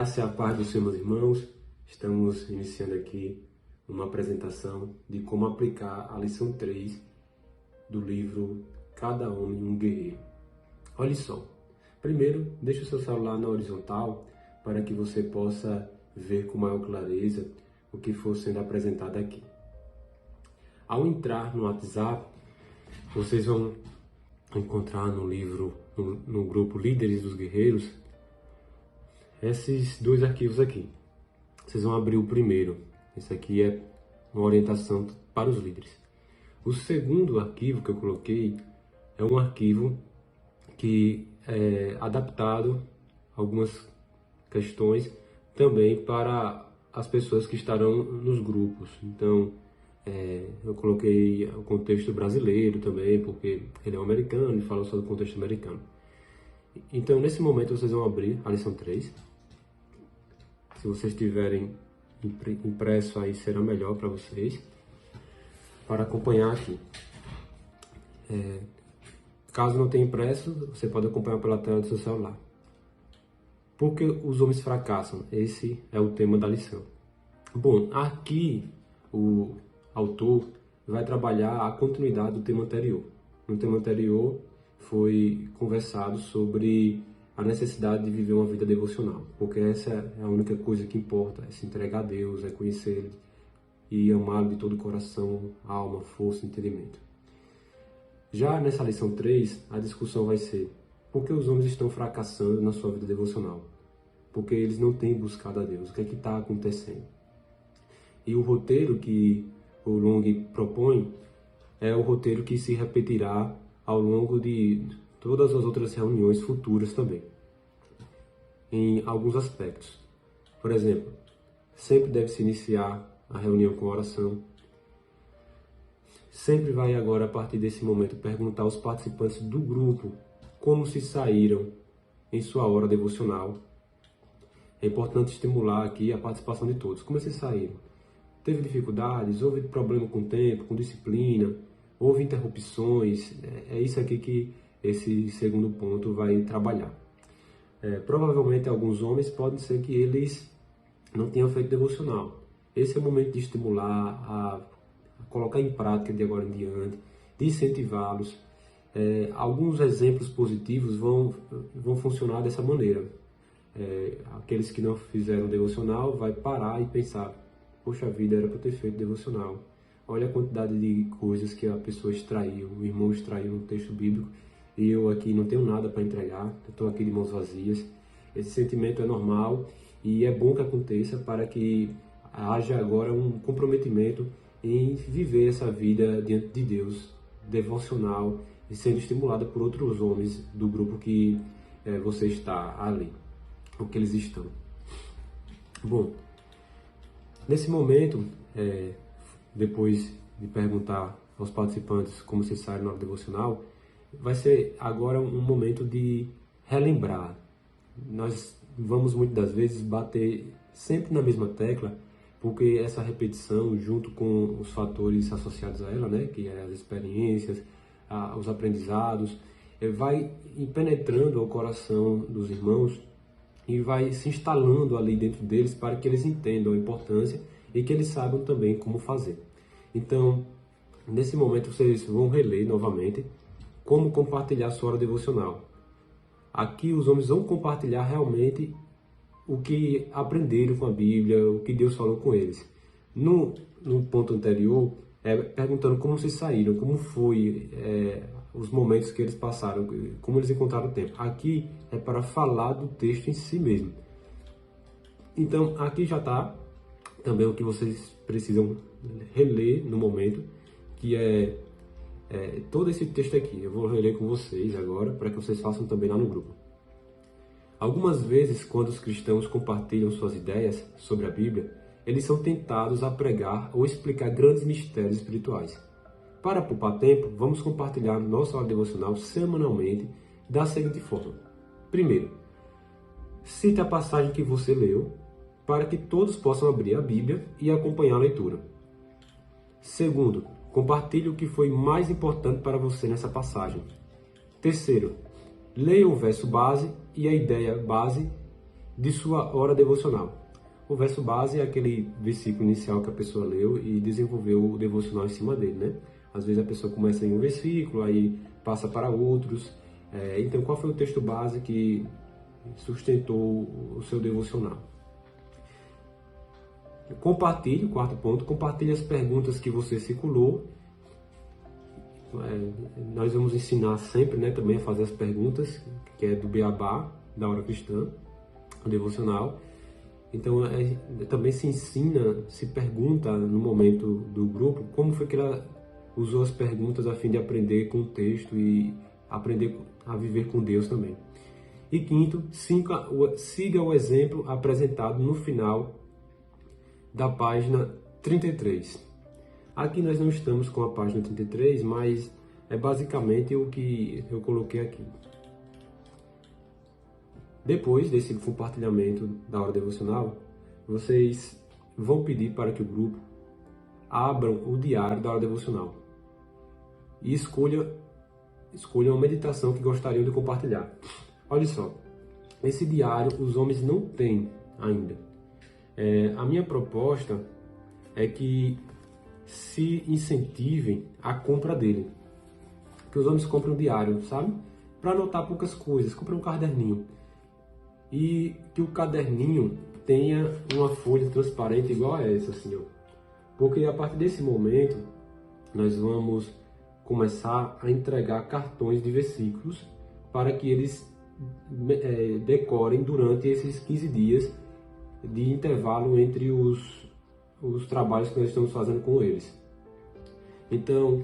Graças a paz do Senhor, meus irmãos, estamos iniciando aqui uma apresentação de como aplicar a lição 3 do livro Cada Homem um Guerreiro. Olha só, primeiro deixe o seu celular na horizontal para que você possa ver com maior clareza o que for sendo apresentado aqui. Ao entrar no WhatsApp, vocês vão encontrar no livro, no grupo Líderes dos Guerreiros, esses dois arquivos aqui. Vocês vão abrir o primeiro. Esse aqui é uma orientação para os líderes. O segundo arquivo que eu coloquei é um arquivo que é adaptado a algumas questões também para as pessoas que estarão nos grupos. Então, eu coloquei o contexto brasileiro também, porque ele é um americano e fala só do contexto americano. Então, nesse momento, vocês vão abrir a lição 3. Se vocês tiverem impresso aí, será melhor para vocês, para acompanhar aqui. Caso não tenha impresso, você pode acompanhar pela tela do seu celular. Por que os homens fracassam? Esse é o tema da lição. Bom, aqui o autor vai trabalhar a continuidade do tema anterior. No tema anterior foi conversado sobre a necessidade de viver uma vida devocional, porque essa é a única coisa que importa, é se entregar a Deus, é conhecer Ele e amá-lo de todo o coração, alma, força e entendimento. Já nessa lição 3, a discussão vai ser: por que os homens estão fracassando na sua vida devocional? Porque eles não têm buscado a Deus. O que é que está acontecendo? E o roteiro que o Long propõe é o roteiro que se repetirá ao longo de todas as outras reuniões futuras também, em alguns aspectos. Por exemplo, sempre deve se iniciar a reunião com oração. Sempre vai agora, a partir desse momento, perguntar aos participantes do grupo como se saíram em sua hora devocional. É importante estimular aqui a participação de todos. Como vocês saíram? Teve dificuldades? Houve problema com o tempo, com disciplina? Houve interrupções? É isso aqui que esse segundo ponto vai trabalhar. Provavelmente alguns homens podem ser que eles não tenham feito devocional. Esse é o momento de estimular, a colocar em prática de agora em diante, de incentivá-los. Alguns exemplos positivos vão funcionar dessa maneira. Aqueles que não fizeram devocional vai parar e pensar: poxa vida, era para eu ter feito devocional. Olha a quantidade de coisas que a pessoa extraiu, o irmão extraiu no texto bíblico, e eu aqui não tenho nada para entregar, estou aqui de mãos vazias. Esse sentimento é normal e é bom que aconteça para que haja agora um comprometimento em viver essa vida diante de Deus, devocional, e sendo estimulada por outros homens do grupo que você está ali, o que eles estão. Bom, nesse momento, depois de perguntar aos participantes como se saem na hora devocional, vai ser agora um momento de relembrar. Nós vamos muitas das vezes bater sempre na mesma tecla, porque essa repetição, junto com os fatores associados a ela, né, que é as experiências, os aprendizados, vai penetrando ao coração dos irmãos e vai se instalando ali dentro deles para que eles entendam a importância e que eles saibam também como fazer. Então, nesse momento vocês vão reler novamente como compartilhar sua hora devocional. Aqui os homens vão compartilhar realmente o que aprenderam com a Bíblia, o que Deus falou com eles. No ponto anterior, perguntando como se saíram, como foi os momentos que eles passaram, como eles encontraram o tempo. Aqui é para falar do texto em si mesmo. Então, aqui já está também o que vocês precisam reler no momento, que é todo esse texto aqui. Eu vou reler com vocês agora, para que vocês façam também lá no grupo. Algumas vezes, quando os cristãos compartilham suas ideias sobre a Bíblia, eles são tentados a pregar ou explicar grandes mistérios espirituais. Para poupar tempo, vamos compartilhar nossa hora devocional semanalmente da seguinte forma. Primeiro, cite a passagem que você leu, para que todos possam abrir a Bíblia e acompanhar a leitura. Segundo, compartilhe o que foi mais importante para você nessa passagem. Terceiro, leia o verso base e a ideia base de sua hora devocional. O verso base é aquele versículo inicial que a pessoa leu e desenvolveu o devocional em cima dele, né? Às vezes a pessoa começa em um versículo, aí passa para outros. Então, qual foi o texto base que sustentou o seu devocional? Compartilhe, quarto ponto, compartilhe as perguntas que você circulou. Nós vamos ensinar sempre, né, também a fazer as perguntas, que é do beabá, da hora cristã, o devocional. Então, também se ensina, se pergunta no momento do grupo, como foi que ela usou as perguntas a fim de aprender com o texto e aprender a viver com Deus também. E quinto, siga o exemplo apresentado no final da página 33. Aqui nós não estamos com a página 33, mas é basicamente o que eu coloquei aqui. Depois desse compartilhamento da hora devocional, vocês vão pedir para que o grupo abram o diário da hora devocional e escolham uma meditação que gostariam de compartilhar. Olha só, esse diário os homens não têm ainda. A minha proposta é que se incentivem a compra dele. Que os homens comprem um diário, sabe? Para anotar poucas coisas, comprem um caderninho. E que o caderninho tenha uma folha transparente igual a essa, assim, ó. Porque a partir desse momento, nós vamos começar a entregar cartões de versículos para que eles decorem durante esses 15 dias de intervalo entre os trabalhos que nós estamos fazendo com eles. Então,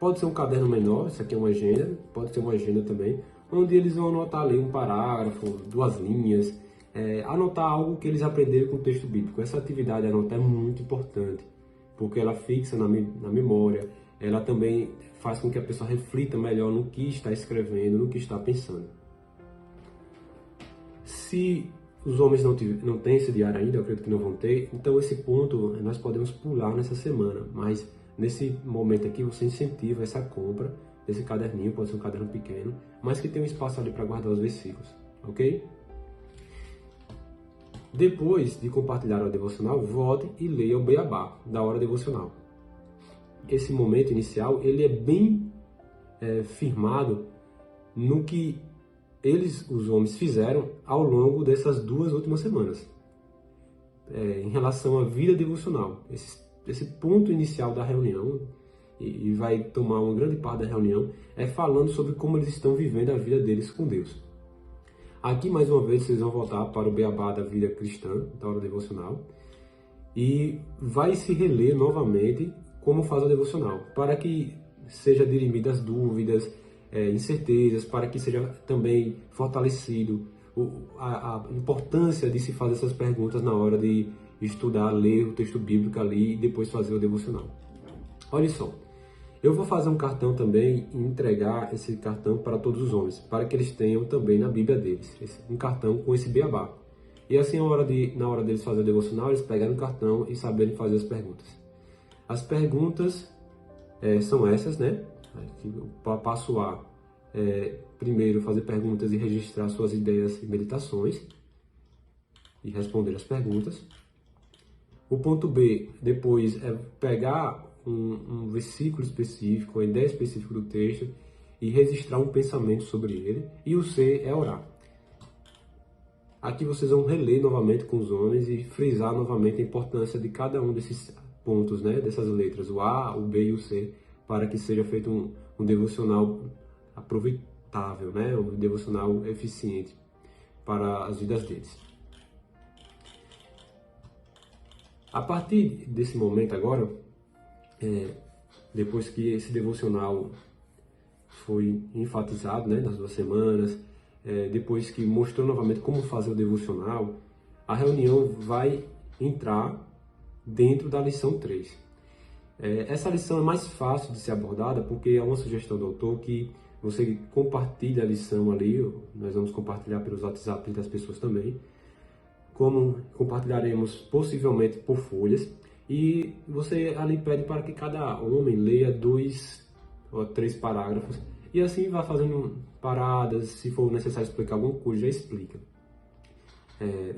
pode ser um caderno menor, isso aqui é uma agenda, pode ser uma agenda também, onde eles vão anotar ali um parágrafo, 2 linhas, anotar algo que eles aprenderam com o texto bíblico. Essa atividade de anotar é muito importante, porque ela fixa na memória, ela também faz com que a pessoa reflita melhor no que está escrevendo, no que está pensando. Se os homens não têm esse diário ainda, eu acredito que não vão ter, então esse ponto nós podemos pular nessa semana, mas nesse momento aqui você incentiva essa compra desse caderninho, pode ser um caderno pequeno, mas que tem um espaço ali para guardar os versículos, ok? Depois de compartilhar o devocional, volte e leia o beabá da hora devocional. Esse momento inicial, ele é bem firmado no que os homens, fizeram ao longo dessas 2 últimas semanas. Em relação à vida devocional, esse ponto inicial da reunião, e vai tomar uma grande parte da reunião, é falando sobre como eles estão vivendo a vida deles com Deus. Aqui, mais uma vez, vocês vão voltar para o beabá da vida cristã, da hora devocional, e vai se reler novamente como faz o devocional, para que seja dirimidas dúvidas, incertezas, para que seja também fortalecido a importância de se fazer essas perguntas na hora de estudar, ler o texto bíblico ali e depois fazer o devocional. Olha só, eu vou fazer um cartão também e entregar esse cartão para todos os homens, para que eles tenham também na Bíblia deles, um cartão com esse beabá. E assim, na hora deles fazer o devocional, eles pegarem o cartão e saberem fazer as perguntas. As perguntas são essas, né? O passo A primeiro fazer perguntas e registrar suas ideias e meditações e responder as perguntas. O ponto B, depois, é pegar um versículo específico, uma ideia específica do texto e registrar um pensamento sobre ele. E o C é orar. Aqui vocês vão reler novamente com os homens e frisar novamente a importância de cada um desses pontos, né? Dessas letras, o A, o B e o C, para que seja feito um devocional aproveitável, né? Um devocional eficiente para as vidas deles. A partir desse momento agora, depois que esse devocional foi enfatizado, né, nas 2 semanas, depois que mostrou novamente como fazer o devocional, a reunião vai entrar dentro da lição 3. Essa lição é mais fácil de ser abordada porque é uma sugestão do autor que você compartilha a lição ali, nós vamos compartilhar pelos WhatsApp das pessoas também, como compartilharemos possivelmente por folhas, e você ali pede para que cada homem leia 2 ou 3 parágrafos, e assim vai fazendo paradas, se for necessário explicar alguma coisa, já explica.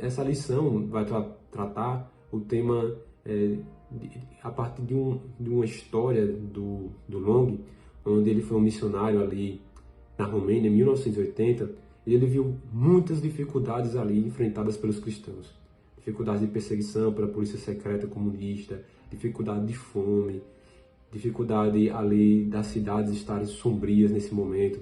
Essa lição vai tratar o tema a partir de uma história do Long, onde ele foi um missionário ali na Romênia, em 1980, e ele viu muitas dificuldades ali enfrentadas pelos cristãos. Dificuldades de perseguição pela polícia secreta comunista, dificuldade de fome, dificuldade ali das cidades estarem sombrias nesse momento.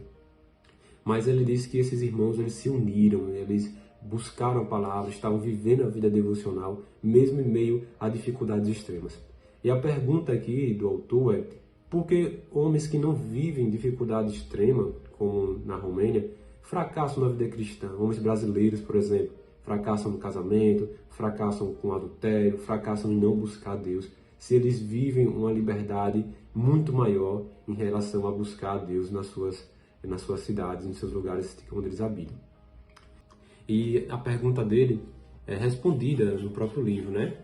Mas ele disse que esses irmãos, eles se uniram, eles buscaram a palavra, estavam vivendo a vida devocional, mesmo em meio a dificuldades extremas. E a pergunta aqui do autor é: por que homens que não vivem dificuldade extrema, como na Romênia, fracassam na vida cristã? Homens brasileiros, por exemplo, fracassam no casamento, fracassam com adultério, fracassam em não buscar Deus, se eles vivem uma liberdade muito maior em relação a buscar Deus nas suas cidades, nos seus lugares onde eles habitam. E a pergunta dele é respondida no próprio livro, né?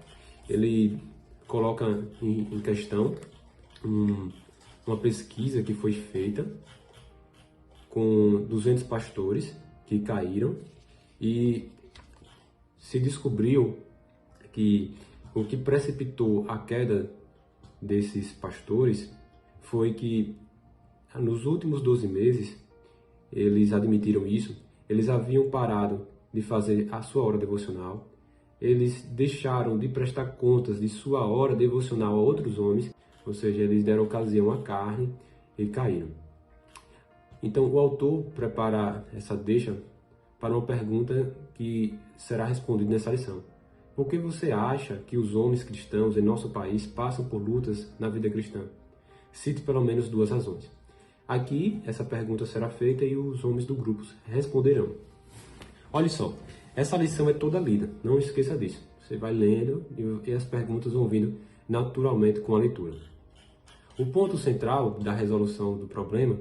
Ele coloca em questão uma pesquisa que foi feita com 200 pastores que caíram, e se descobriu que o que precipitou a queda desses pastores foi que nos últimos 12 meses, eles admitiram isso, eles haviam parado de fazer a sua hora devocional, eles deixaram de prestar contas de sua hora devocional a outros homens, ou seja, eles deram ocasião à carne e caíram. Então o autor prepara essa deixa para uma pergunta que será respondida nessa lição. Por que você acha que os homens cristãos em nosso país passam por lutas na vida cristã? Cite pelo menos 2 razões. Aqui, essa pergunta será feita e os homens do grupo responderão. Olha só, essa lição é toda lida, não esqueça disso. Você vai lendo e as perguntas vão vindo naturalmente com a leitura. O ponto central da resolução do problema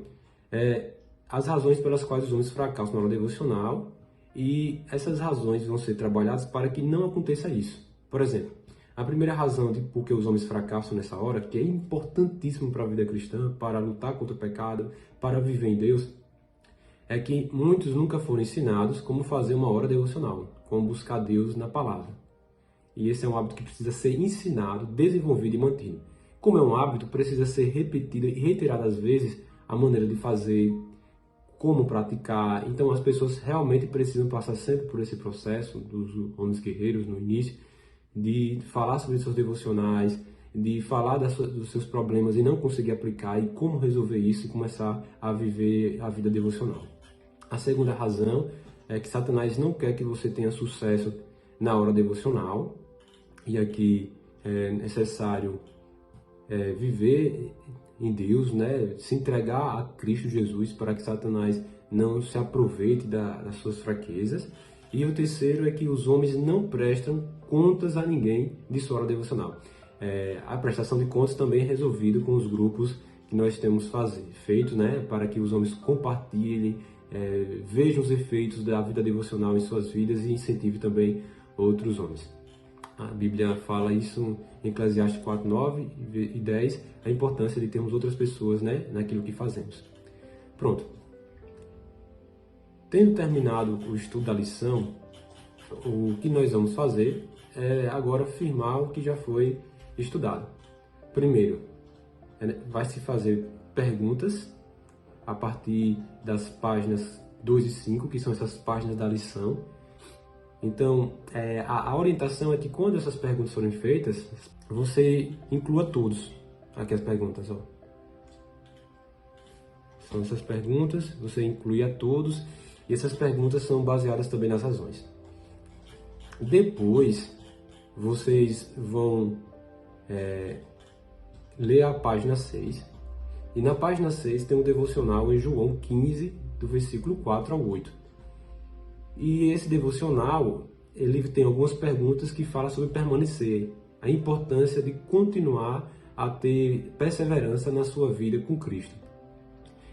é as razões pelas quais os homens fracassam na hora devocional, e essas razões vão ser trabalhadas para que não aconteça isso. Por exemplo, a primeira razão de por que os homens fracassam nessa hora, que é importantíssimo para a vida cristã, para lutar contra o pecado, para viver em Deus, é que muitos nunca foram ensinados como fazer uma hora devocional, como buscar Deus na palavra. E esse é um hábito que precisa ser ensinado, desenvolvido e mantido. Como é um hábito, precisa ser repetido e reiteradas vezes a maneira de fazer, como praticar. Então as pessoas realmente precisam passar sempre por esse processo dos homens guerreiros no início, de falar sobre seus devocionais, de falar dos seus problemas e não conseguir aplicar, e como resolver isso e começar a viver a vida devocional. A segunda razão é que Satanás não quer que você tenha sucesso na hora devocional, e aqui é necessário viver em Deus, né? Se entregar a Cristo Jesus para que Satanás não se aproveite das suas fraquezas. E o terceiro é que os homens não prestam contas a ninguém de sua hora devocional. A prestação de contas também é resolvido com os grupos que nós temos feito, né? Para que os homens compartilhem, vejam os efeitos da vida devocional em suas vidas e incentive também outros homens. A Bíblia fala isso em Eclesiastes 4, 9 e 10, a importância de termos outras pessoas, né, naquilo que fazemos. Pronto. Tendo terminado o estudo da lição, o que nós vamos fazer é agora firmar o que já foi estudado. Primeiro, vai se fazer perguntas a partir das páginas 2 e 5, que são essas páginas da lição. Então, a orientação é que quando essas perguntas forem feitas, você inclua todos. Aqui as perguntas, ó. São essas perguntas, você inclui a todos, e essas perguntas são baseadas também nas razões. Depois, vocês vão ler a página 6, e na página 6 tem um devocional em João 15, do versículo 4 ao 8. E esse devocional, ele tem algumas perguntas que falam sobre permanecer, a importância de continuar a ter perseverança na sua vida com Cristo.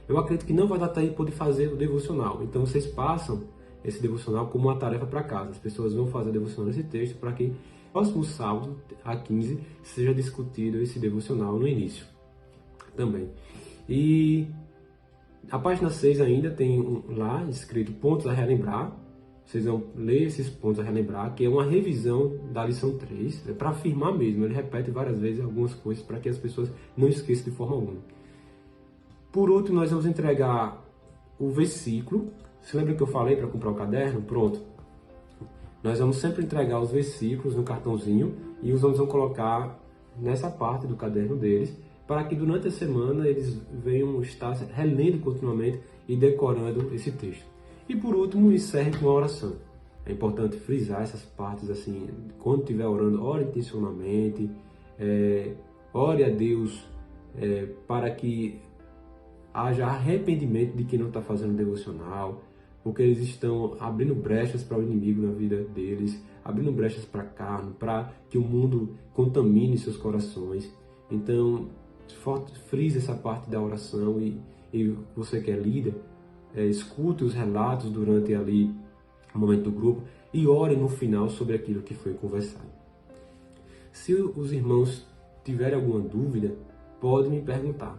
Eu acredito que não vai dar tempo de fazer o devocional, então vocês passam esse devocional como uma tarefa para casa. As pessoas vão fazer a devocional nesse texto para que próximo sábado, a 15, seja discutido esse devocional no início também. E a página 6 ainda tem lá escrito pontos a relembrar. Vocês vão ler esses pontos a relembrar, que é uma revisão da lição 3, é para afirmar mesmo. Ele repete várias vezes algumas coisas para que as pessoas não esqueçam de forma alguma. Por último, nós vamos entregar o versículo. Você lembra que eu falei para comprar o caderno? Pronto. Nós vamos sempre entregar os versículos no cartãozinho e os vamos colocar nessa parte do caderno deles, para que durante a semana eles venham estar relendo continuamente e decorando esse texto. E por último, encerre com a oração. É importante frisar essas partes assim, quando estiver orando, ore intencionalmente, ore a Deus para que haja arrependimento de quem não está fazendo devocional, porque eles estão abrindo brechas para o inimigo na vida deles, abrindo brechas para a carne, para que o mundo contamine seus corações. Então, frise essa parte da oração e você que é líder, escute os relatos durante ali o momento do grupo e ore no final sobre aquilo que foi conversado. Se os irmãos tiverem alguma dúvida, podem me perguntar.